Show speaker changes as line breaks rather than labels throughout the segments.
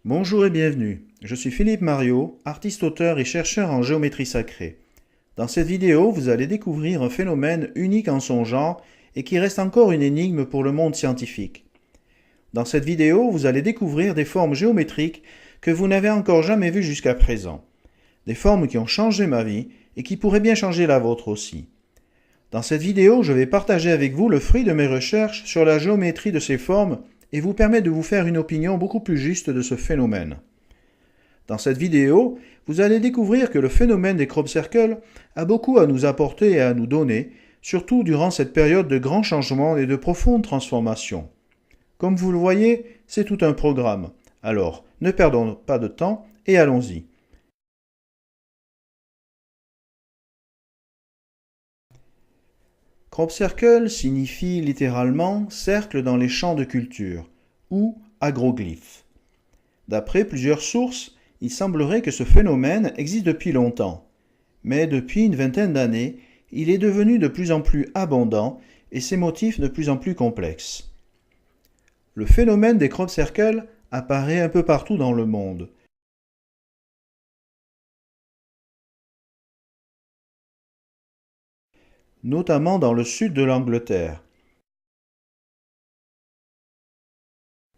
Bonjour et bienvenue, je suis Philippe Mariot, artiste-auteur et chercheur en géométrie sacrée. Dans cette vidéo, vous allez découvrir un phénomène unique en son genre et qui reste encore une énigme pour le monde scientifique. Dans cette vidéo, vous allez découvrir des formes géométriques que vous n'avez encore jamais vues jusqu'à présent. Des formes qui ont changé ma vie et qui pourraient bien changer la vôtre aussi. Dans cette vidéo, je vais partager avec vous le fruit de mes recherches sur la géométrie de ces formes et vous permettre de vous faire une opinion beaucoup plus juste de ce phénomène. Dans cette vidéo, vous allez découvrir que le phénomène des crop circles a beaucoup à nous apporter et à nous donner, surtout durant cette période de grands changements et de profondes transformations. Comme vous le voyez, c'est tout un programme. Alors, ne perdons pas de temps et allons-y. Crop circle signifie littéralement cercle dans les champs de culture ou agroglyphe. D'après plusieurs sources, il semblerait que ce phénomène existe depuis longtemps, mais depuis une vingtaine d'années, il est devenu de plus en plus abondant et ses motifs de plus en plus complexes. Le phénomène des crop circles apparaît un peu partout dans le monde. Notamment dans le sud de l'Angleterre,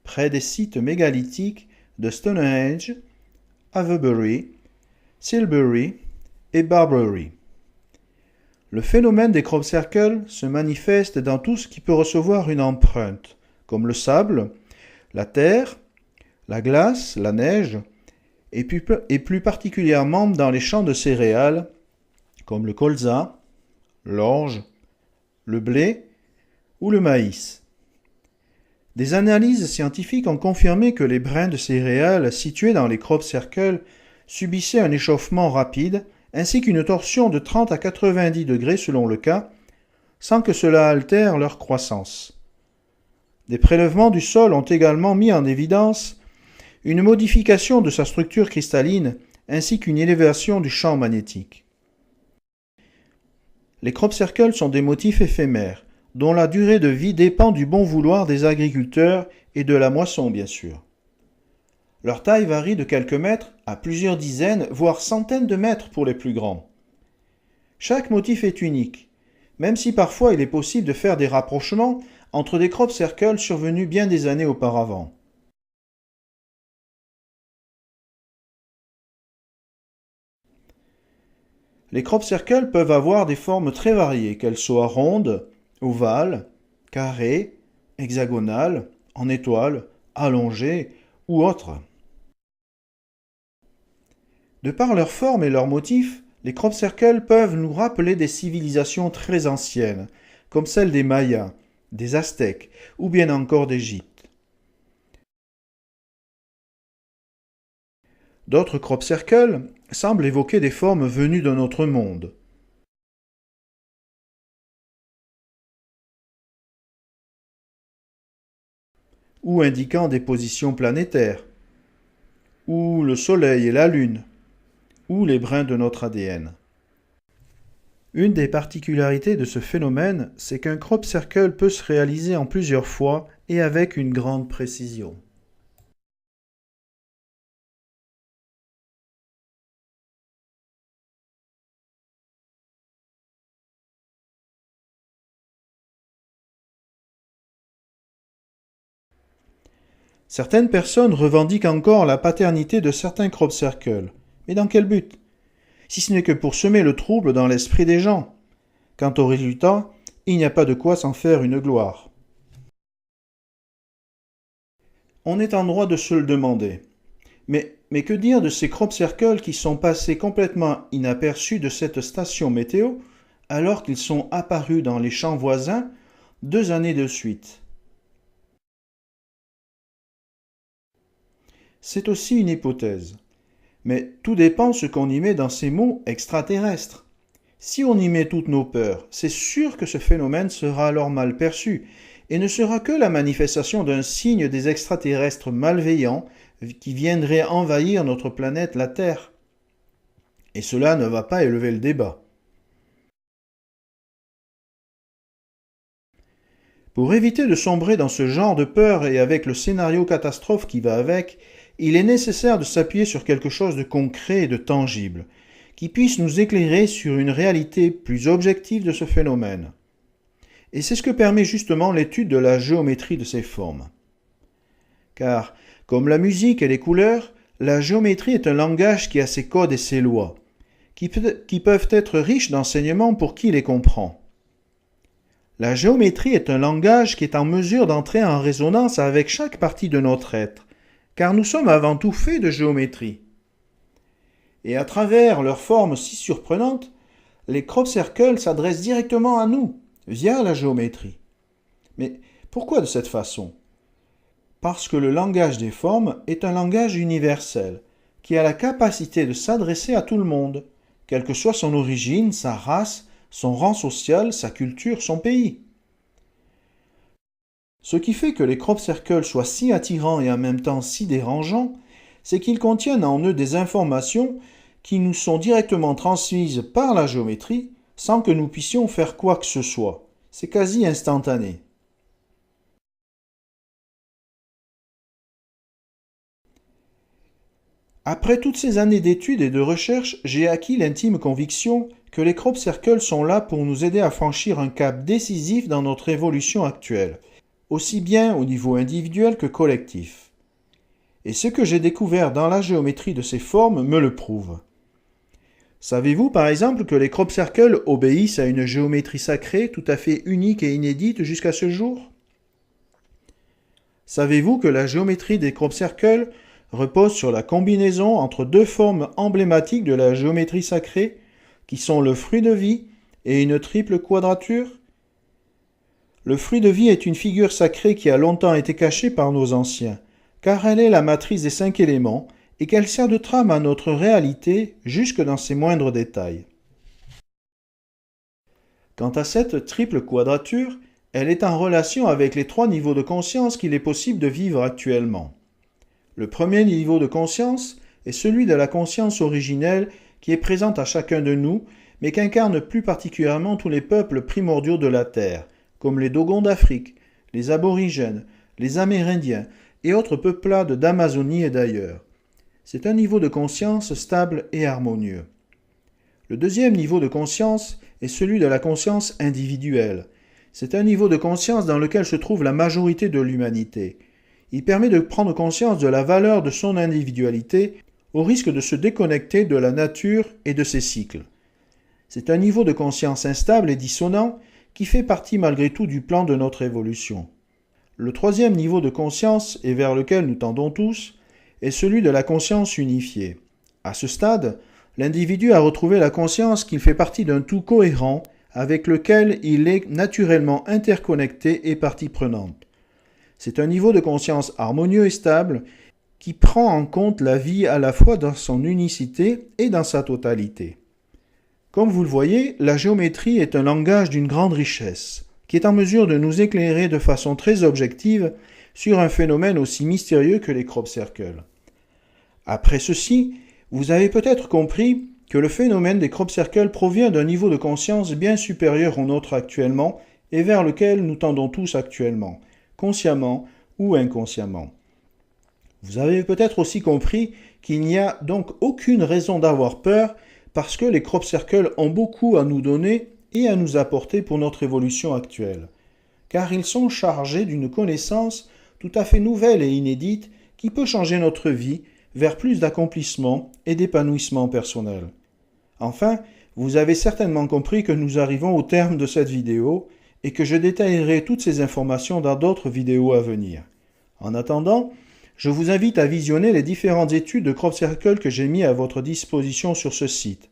près des sites mégalithiques de Stonehenge, Avebury, Silbury et Barbury. Le phénomène des crop circles se manifeste dans tout ce qui peut recevoir une empreinte, comme le sable, la terre, la glace, la neige, et plus particulièrement dans les champs de céréales, comme le colza, l'orge, le blé ou le maïs. Des analyses scientifiques ont confirmé que les brins de céréales situés dans les crop circles subissaient un échauffement rapide ainsi qu'une torsion de 30 à 90 degrés selon le cas, sans que cela altère leur croissance. Des prélèvements du sol ont également mis en évidence une modification de sa structure cristalline ainsi qu'une élévation du champ magnétique. Les crop circles sont des motifs éphémères, dont la durée de vie dépend du bon vouloir des agriculteurs et de la moisson bien sûr. Leur taille varie de quelques mètres à plusieurs dizaines, voire centaines de mètres pour les plus grands. Chaque motif est unique, même si parfois il est possible de faire des rapprochements entre des crop circles survenus bien des années auparavant. Les crop circles peuvent avoir des formes très variées, qu'elles soient rondes, ovales, carrées, hexagonales, en étoile, allongées ou autres. De par leur forme et leurs motifs, les crop circles peuvent nous rappeler des civilisations très anciennes, comme celles des Mayas, des Aztèques ou bien encore d'Égypte. D'autres crop circles semblent évoquer des formes venues d'un autre monde. Ou indiquant des positions planétaires, ou le Soleil et la Lune, ou les brins de notre ADN. Une des particularités de ce phénomène, c'est qu'un crop circle peut se réaliser en plusieurs fois et avec une grande précision. Certaines personnes revendiquent encore la paternité de certains crop circles. Mais dans quel but? Si ce n'est que pour semer le trouble dans l'esprit des gens. Quant au résultat, il n'y a pas de quoi s'en faire une gloire. On est en droit de se le demander. Mais que dire de ces crop circles qui sont passés complètement inaperçus de cette station météo alors qu'ils sont apparus dans les champs voisins 2 années de suite? C'est aussi une hypothèse. Mais tout dépend ce qu'on y met dans ces mots extraterrestres. Si on y met toutes nos peurs, c'est sûr que ce phénomène sera alors mal perçu et ne sera que la manifestation d'un signe des extraterrestres malveillants qui viendraient envahir notre planète, la Terre. Et cela ne va pas élever le débat. Pour éviter de sombrer dans ce genre de peur et avec le scénario catastrophe qui va avec, il est nécessaire de s'appuyer sur quelque chose de concret et de tangible, qui puisse nous éclairer sur une réalité plus objective de ce phénomène. Et c'est ce que permet justement l'étude de la géométrie de ces formes. Car, comme la musique et les couleurs, la géométrie est un langage qui a ses codes et ses lois, qui peuvent être riches d'enseignements pour qui les comprend. La géométrie est un langage qui est en mesure d'entrer en résonance avec chaque partie de notre être, car nous sommes avant tout faits de géométrie. Et à travers leurs formes si surprenantes, les crop circles s'adressent directement à nous, via la géométrie. Mais pourquoi de cette façon ? Parce que le langage des formes est un langage universel, qui a la capacité de s'adresser à tout le monde, quelle que soit son origine, sa race, son rang social, sa culture, son pays. Ce qui fait que les crop circles soient si attirants et en même temps si dérangeants, c'est qu'ils contiennent en eux des informations qui nous sont directement transmises par la géométrie sans que nous puissions faire quoi que ce soit. C'est quasi instantané. Après toutes ces années d'études et de recherche, j'ai acquis l'intime conviction que les crop circles sont là pour nous aider à franchir un cap décisif dans notre évolution actuelle, aussi bien au niveau individuel que collectif. Et ce que j'ai découvert dans la géométrie de ces formes me le prouve. Savez-vous par exemple que les crop circles obéissent à une géométrie sacrée tout à fait unique et inédite jusqu'à ce jour ? Savez-vous que la géométrie des crop circles repose sur la combinaison entre deux formes emblématiques de la géométrie sacrée, qui sont le fruit de vie et une triple quadrature ? Le fruit de vie est une figure sacrée qui a longtemps été cachée par nos anciens, car elle est la matrice des 5 éléments et qu'elle sert de trame à notre réalité jusque dans ses moindres détails. Quant à cette triple quadrature, elle est en relation avec les 3 niveaux de conscience qu'il est possible de vivre actuellement. Le premier niveau de conscience est celui de la conscience originelle qui est présente à chacun de nous, mais qu'incarnent plus particulièrement tous les peuples primordiaux de la Terre, comme les Dogons d'Afrique, les Aborigènes, les Amérindiens et autres peuplades d'Amazonie et d'ailleurs. C'est un niveau de conscience stable et harmonieux. Le deuxième niveau de conscience est celui de la conscience individuelle. C'est un niveau de conscience dans lequel se trouve la majorité de l'humanité. Il permet de prendre conscience de la valeur de son individualité au risque de se déconnecter de la nature et de ses cycles. C'est un niveau de conscience instable et dissonant qui fait partie malgré tout du plan de notre évolution. Le troisième niveau de conscience, et vers lequel nous tendons tous, est celui de la conscience unifiée. À ce stade, l'individu a retrouvé la conscience qu'il fait partie d'un tout cohérent avec lequel il est naturellement interconnecté et partie prenante. C'est un niveau de conscience harmonieux et stable qui prend en compte la vie à la fois dans son unicité et dans sa totalité. Comme vous le voyez, la géométrie est un langage d'une grande richesse, qui est en mesure de nous éclairer de façon très objective sur un phénomène aussi mystérieux que les crop circles. Après ceci, vous avez peut-être compris que le phénomène des crop circles provient d'un niveau de conscience bien supérieur au nôtre actuellement et vers lequel nous tendons tous actuellement, consciemment ou inconsciemment. Vous avez peut-être aussi compris qu'il n'y a donc aucune raison d'avoir peur parce que les crop circles ont beaucoup à nous donner et à nous apporter pour notre évolution actuelle, car ils sont chargés d'une connaissance tout à fait nouvelle et inédite qui peut changer notre vie vers plus d'accomplissement et d'épanouissement personnel. Enfin, vous avez certainement compris que nous arrivons au terme de cette vidéo et que je détaillerai toutes ces informations dans d'autres vidéos à venir. En attendant, je vous invite à visionner les différentes études de crop circle que j'ai mis à votre disposition sur ce site.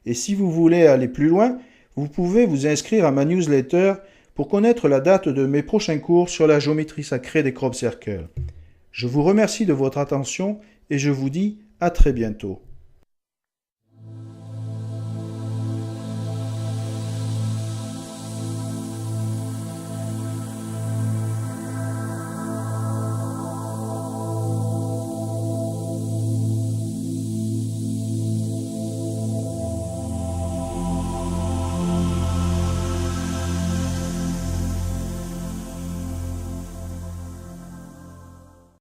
Et si vous voulez aller plus loin, vous pouvez vous inscrire à ma newsletter pour connaître la date de mes prochains cours sur la géométrie sacrée des crop circles. Je vous remercie de votre attention et je vous dis à très bientôt.